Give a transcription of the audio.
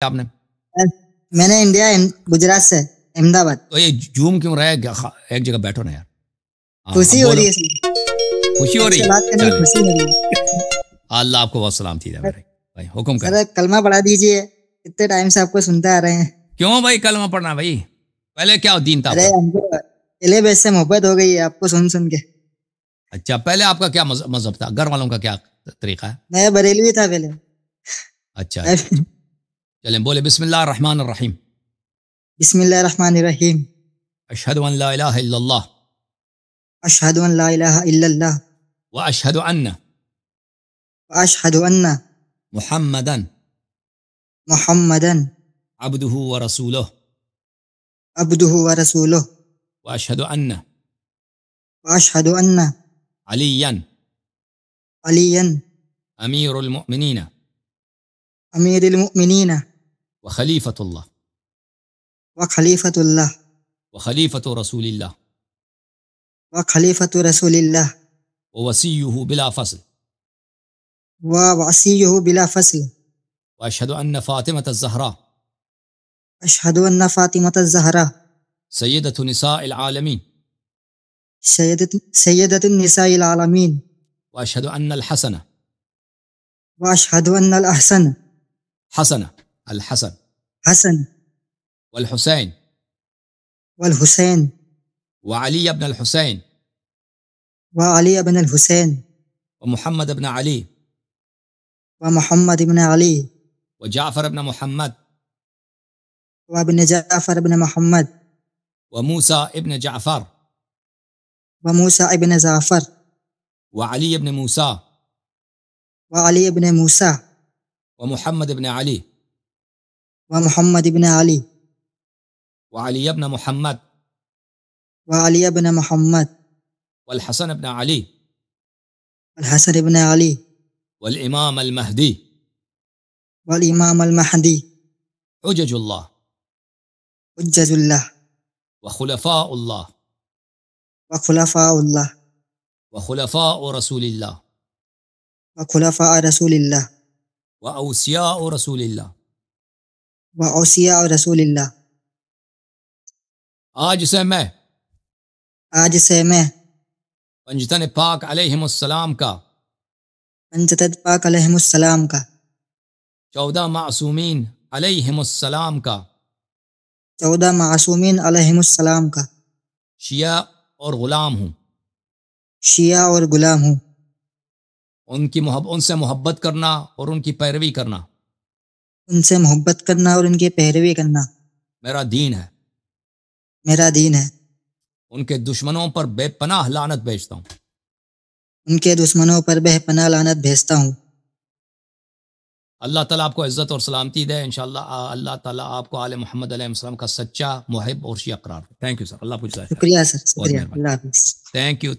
آپ نے؟ میں نے انڈیا گجرات سے احمد آباد. تو یہ جھوم کیوں رہا ہے؟ ایک جگہ بیٹھو نا یار. خوشی ہو رہی ہے, خوشی ہو رہی ہے. بات کرنے میں خوشی ہو رہی ہے. اللہ آپ کو بہت سلامتی دے میرے بھائی. حکم کریں. سر کلمہ پڑھا دیجئے, اتنے ٹائم سے آپ کو سنتے آ رہے ہیں. کیوں بھائی کلمہ پڑھنا بھائی؟ پہلے کیا دین تھا؟ ارے ہم کو اہل بیت سے محبت ہو گئی ہے آپ کو سن سن کے. اچھا, پہلے آپ کا کیا مذہب تھا؟ گھر والوں کا کیا طریقہ ہے؟ میں بریلوی تھا پہلے. اچھا چلیں بولے بسم اللہ الرحمن الرحیم. بسم اللہ الرحمن الرحیم. اشہد ان لا الہ الا اللہ اشہد ان لا الہ الا اللہ واشہد ان واشہد ان محمدا محمدا عبدہ ورسولہ عبدہ ورسولہ واشہد ان واشہد ان علیا علیا امیر المؤمنین امیر المؤمنین وخلیفۃ اللہ وخلیفۃ اللہ وخلیفۃ رسول اللہ وخلیفۃ رسول اللہ ووصیہ بلا فصل ووصیہ بلا فصل واشہد ان فاطمۃ الزہراء اشہد ان فاطمۃ الزہراء سیدۃ نساء العالمین سیدۃ النساء العالمین واشہد ان الحسن واشہد ان الحسن الحسن حسن والحسین والحسین وعلی ابن الحسین وعلی ابن الحسین ومحمد ابن علی ومحمد ابن علی وجعفر ابن محمد وابن جعفر ابن محمد وموسى ابن جعفر وموسى ابن جعفر وعلی ابن موسى وعلی ابن موسى ومحمد ابن علی ومحمد ابن علی وعلی ابن محمد وعلی ابن محمد والحسن ابن علی والحسن ابن علی والامام المہدی والامام المہدی حجج اللہ حجج اللہ وخلفاء اللہ وخلفاء اللہ وخلفاء رسول اللہ وخلفاء رسول اللہ واوصیاء رسول اللہ. واوصیاء رسول اللہ. آج سے میں پنجتن پاک علیہم السلام کا پنجتن پاک علیہم السلام کا 14 معصومین علیہم السلام کا 14 معصومین علیہم السلام کا شیعہ اور غلام ہوں. شیعہ اور غلام ہوں. ان سے محبت کرنا اور ان کی پیروی کرنا ان سے محبت کرنا اور ان کی پیروی کرنا میرا دین ہے. میرا دین ہے. ان کے دشمنوں پر بے پناہ لعنت بھیجتا ہوں. ان کے دشمنوں پر بے پناہ لعنت بھیجتا ہوں. اللہ تعالیٰ آپ کو عزت اور سلامتی دے. انشاءاللہ اللہ تعالیٰ آپ کو آل محمد علیہ السلام کا سچا محب اور شیعہ قرار دے. Thank you sir. اللہ پوچھتا ہے. شکریہ سر. شکریہ. اللہ حافظ. Thank you.